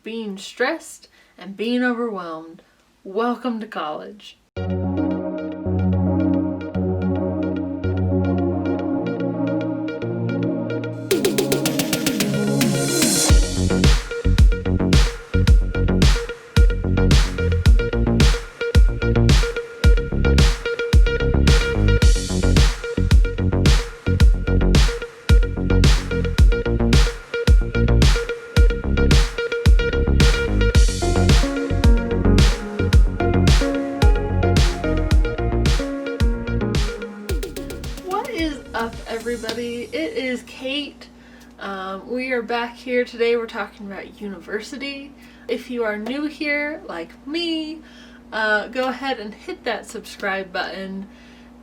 being stressed and being overwhelmed. Welcome to college. Everybody, it is Kate. We are back here today. We're talking about university. If you are new here, like me, go ahead and hit that subscribe button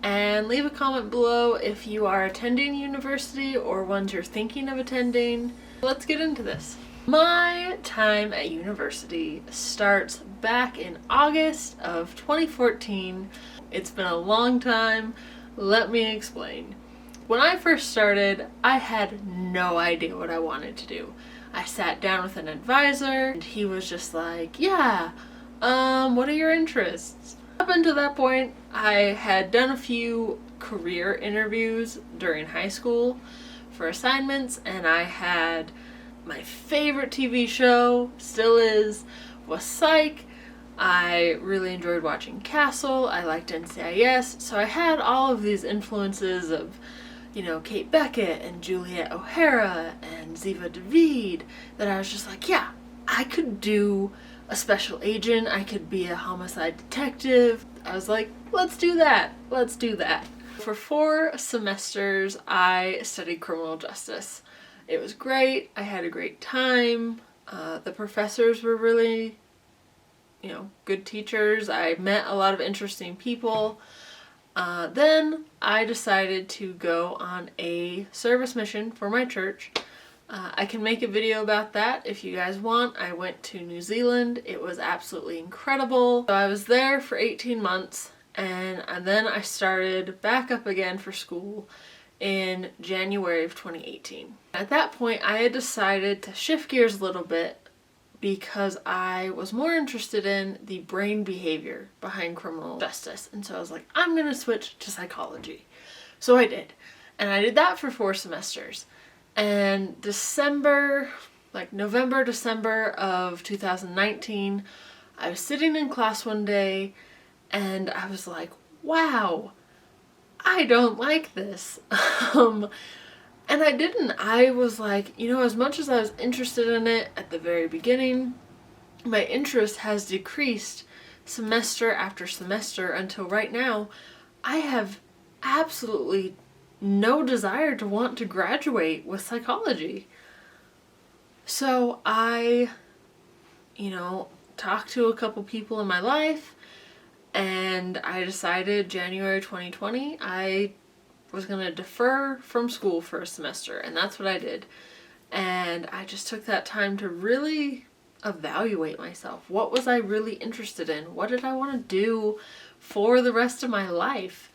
and leave a comment below if you are attending university or ones you're thinking of attending. Let's get into this. My time at university starts back in August of 2014. It's been a long time. Let me explain. When I first started, I had no idea what I wanted to do. I sat down with an advisor and he was just like, what are your interests? Up until that point, I had done a few career interviews during high school for assignments, and I had my favorite TV show, still is, was Psych. I really enjoyed watching Castle. I liked NCIS. So I had all of these influences of Kate Beckett and Juliet O'Hara and Ziva David, that I was just like, yeah, I could do a special agent, I could be a homicide detective. I was like, let's do that. For 4 semesters, I studied criminal justice. It was great. I had a great time. The professors were really, good teachers. I met a lot of interesting people. Then I decided to go on a service mission for my church. I can make a video about that if you guys want. I went to New Zealand. It was absolutely incredible. So I was there for 18 months, and then I started back up again for school in January of 2018. At that point, I had decided to shift gears a little bit because I was more interested in the brain behavior behind criminal justice. And so I was like, I'm gonna switch to psychology. So I did. And I did that for 4 semesters. And November, December of 2019, I was sitting in class one day and I was like, wow, I don't like this. And I didn't. I was like, as much as I was interested in it at the very beginning, my interest has decreased semester after semester until right now. I have absolutely no desire to want to graduate with psychology. So I, talked to a couple people in my life, and I decided January 2020, I was going to defer from school for a semester, and that's what I did. And I just took that time to really evaluate myself. What was I really interested in? What did I want to do for the rest of my life?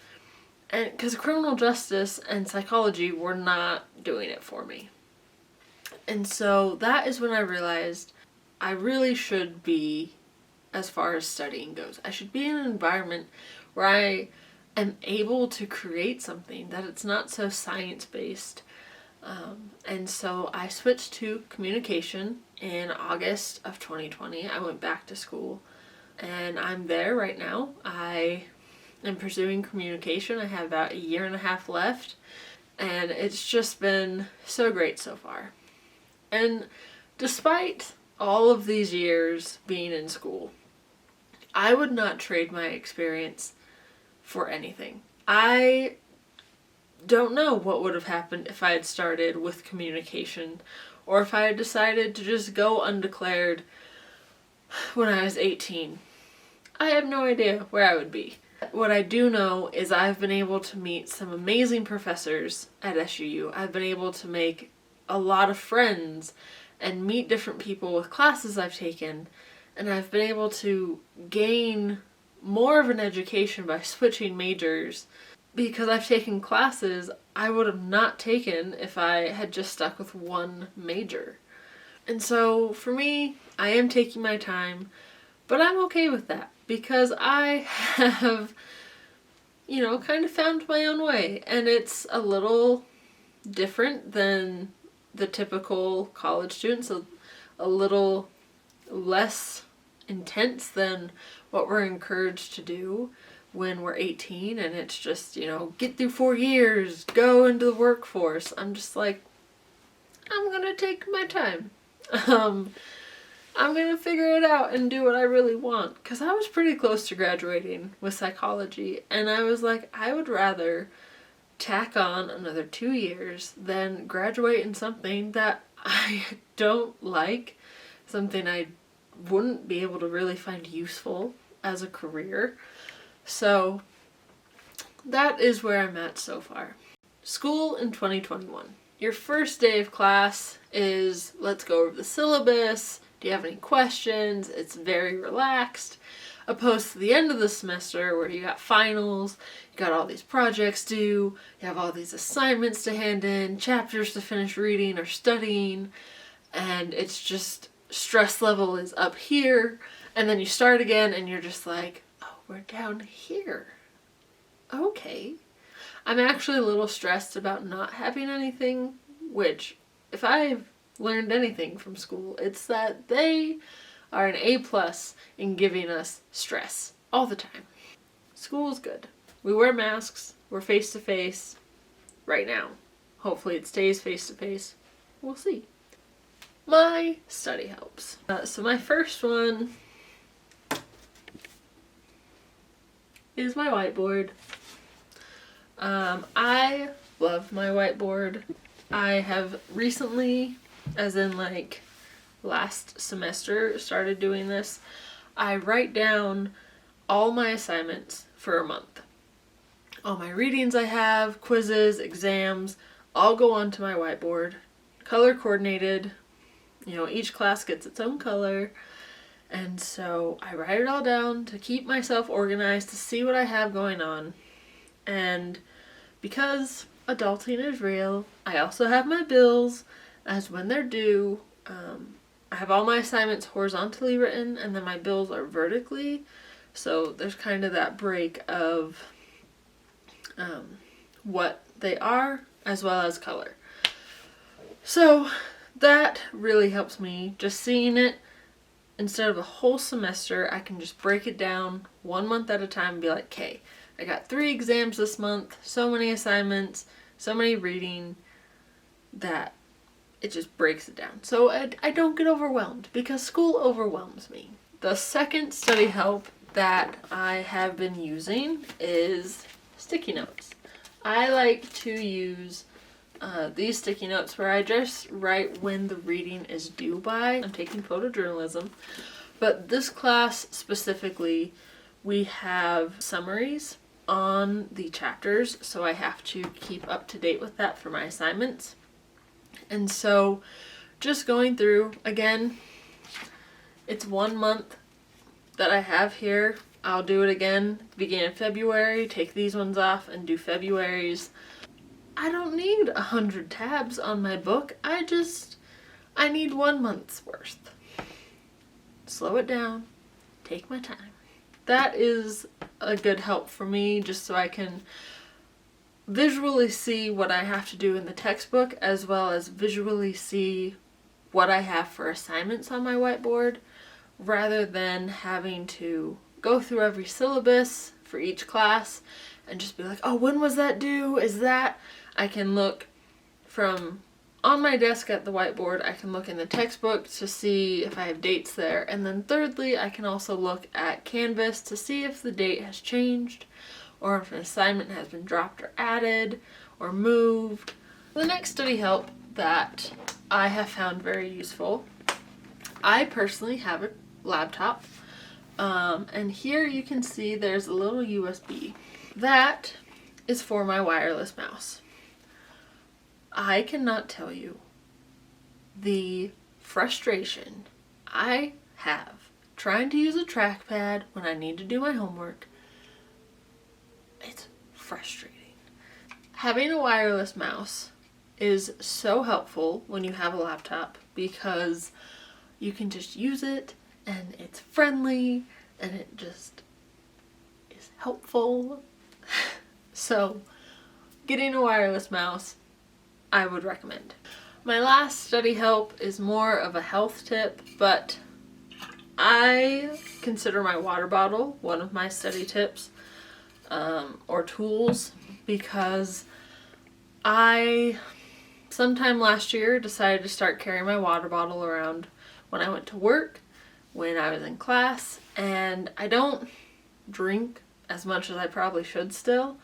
And because criminal justice and psychology were not doing it for me. And so that is when I realized I really should be, as far as studying goes, I should be in an environment where I am able to create something, that it's not so science-based. And so I switched to communication in August of 2020. I went back to school and I'm there right now. I am pursuing communication. I have about 1.5 years left, and it's just been so great so far. And despite all of these years being in school, I would not trade my experience for anything. I don't know what would have happened if I had started with communication, or if I had decided to just go undeclared when I was 18. I have no idea where I would be. What I do know is I've been able to meet some amazing professors at SUU. I've been able to make a lot of friends and meet different people with classes I've taken, and I've been able to gain more of an education by switching majors, because I've taken classes I would have not taken if I had just stuck with one major. And so for me, I am taking my time, but I'm okay with that because I have, kind of found my own way, and it's a little different than the typical college student, so a little less intense than what we're encouraged to do when we're 18 and it's just, get through 4 years, go into the workforce. I'm just like, I'm gonna take my time. I'm gonna figure it out and do what I really want. Because I was pretty close to graduating with psychology, and I was like, I would rather tack on another 2 years than graduate in something that I don't like, something I wouldn't be able to really find useful as a career. So that is where I'm at so far. School in 2021. Your first day of class is, let's go over the syllabus. Do you have any questions? It's very relaxed. Opposed to the end of the semester where you got finals, you got all these projects due, you have all these assignments to hand in, chapters to finish reading or studying, and it's just stress level is up here, and then you start again and you're just like, oh, we're down here. Okay. I'm actually a little stressed about not having anything, which, if I've learned anything from school, it's that they are an A+ in giving us stress all the time. School is good. We wear masks, we're face to face right now. Hopefully it stays face to face. We'll see. My study helps. So my first one is my whiteboard. I love my whiteboard. I have recently, as in like last semester, started doing this. I write down all my assignments for a month. All my readings I have, quizzes, exams, all go onto my whiteboard. Color coordinated. Each class gets its own color. And so I write it all down to keep myself organized, to see what I have going on. And because adulting is real, I also have my bills as when they're due. I have all my assignments horizontally written, and then my bills are vertically. So there's kind of that break of what they are as well as color. So that really helps me. Just seeing it, instead of a whole semester, I can just break it down 1 month at a time and be like, okay, I got 3 exams this month, so many assignments, so many reading, that it just breaks it down. So I don't get overwhelmed, because school overwhelms me. The second study help that I have been using is sticky notes. I like to use these sticky notes where I just write when the reading is due by. I'm taking photojournalism, but this class specifically, we have summaries on the chapters, so I have to keep up to date with that for my assignments. And so just going through, again, it's 1 month that I have here. I'll do it again beginning of February, take these ones off and do February's. I don't need 100 tabs on my book. I need 1 month's worth. Slow it down, take my time. That is a good help for me, just so I can visually see what I have to do in the textbook, as well as visually see what I have for assignments on my whiteboard, rather than having to go through every syllabus for each class and just be like, oh, when was that due? I can look from on my desk at the whiteboard. I can look in the textbook to see if I have dates there. And then thirdly, I can also look at Canvas to see if the date has changed, or if an assignment has been dropped or added or moved. The next study help that I have found very useful, I personally have a laptop, and here you can see there's a little USB. That is for my wireless mouse. I cannot tell you the frustration I have trying to use a trackpad when I need to do my homework. It's frustrating. Having a wireless mouse is so helpful when you have a laptop, because you can just use it and it's friendly and it just is helpful. So getting a wireless mouse, I would recommend. My last study help is more of a health tip, but I consider my water bottle one of my study tips or tools, because I sometime last year decided to start carrying my water bottle around when I went to work, when I was in class, and I don't drink as much as I probably should still,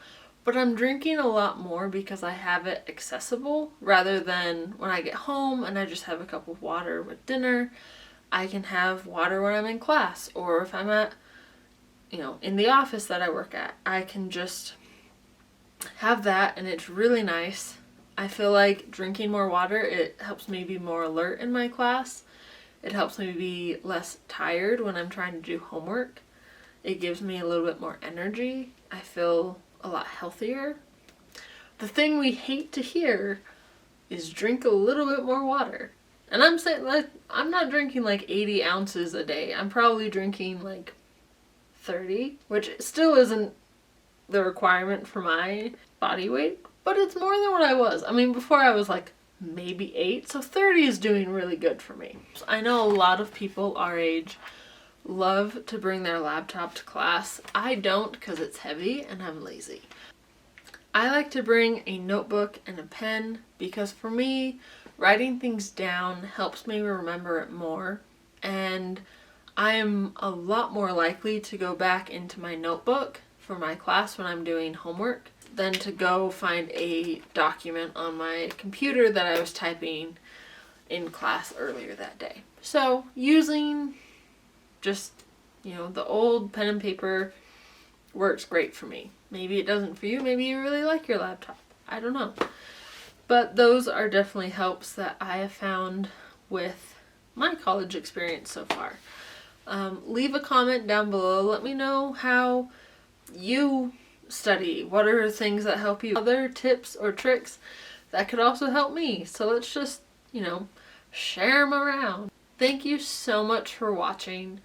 but I'm drinking a lot more because I have it accessible, rather than when I get home and I just have a cup of water with dinner. I can have water when I'm in class, or if I'm at, in the office that I work at, I can just have that, and it's really nice. I feel like drinking more water, it helps me be more alert in my class. It helps me be less tired when I'm trying to do homework. It gives me a little bit more energy. I feel a lot healthier. The thing we hate to hear is drink a little bit more water. And I'm saying, like, I'm not drinking like 80 ounces a day. I'm probably drinking like 30, which still isn't the requirement for my body weight, but it's more than what I was. I mean, before I was like maybe 8, so 30 is doing really good for me. I know a lot of people our age love to bring their laptop to class. I don't, because it's heavy and I'm lazy. I like to bring a notebook and a pen because for me, writing things down helps me remember it more, and I'm a lot more likely to go back into my notebook for my class when I'm doing homework than to go find a document on my computer that I was typing in class earlier that day. So using just, the old pen and paper works great for me. Maybe it doesn't for you. Maybe you really like your laptop. I don't know. But those are definitely helps that I have found with my college experience so far. Leave a comment down below. Let me know how you study. What are things that help you? Other tips or tricks that could also help me. So let's just, share them around. Thank you so much for watching.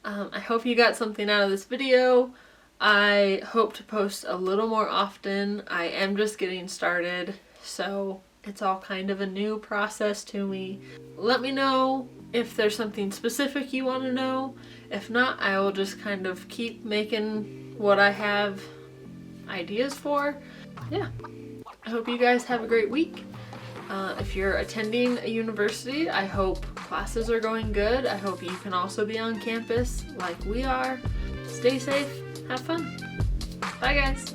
I hope you got something out of this video. I hope to post a little more often. I am just getting started, so it's all kind of a new process to me. Let me know if there's something specific you want to know. If not, I will just kind of keep making what I have ideas for. Yeah. I hope you guys have a great week. If you're attending a university, I hope classes are going good. I hope you can also be on campus like we are. Stay safe. Have fun. Bye, guys.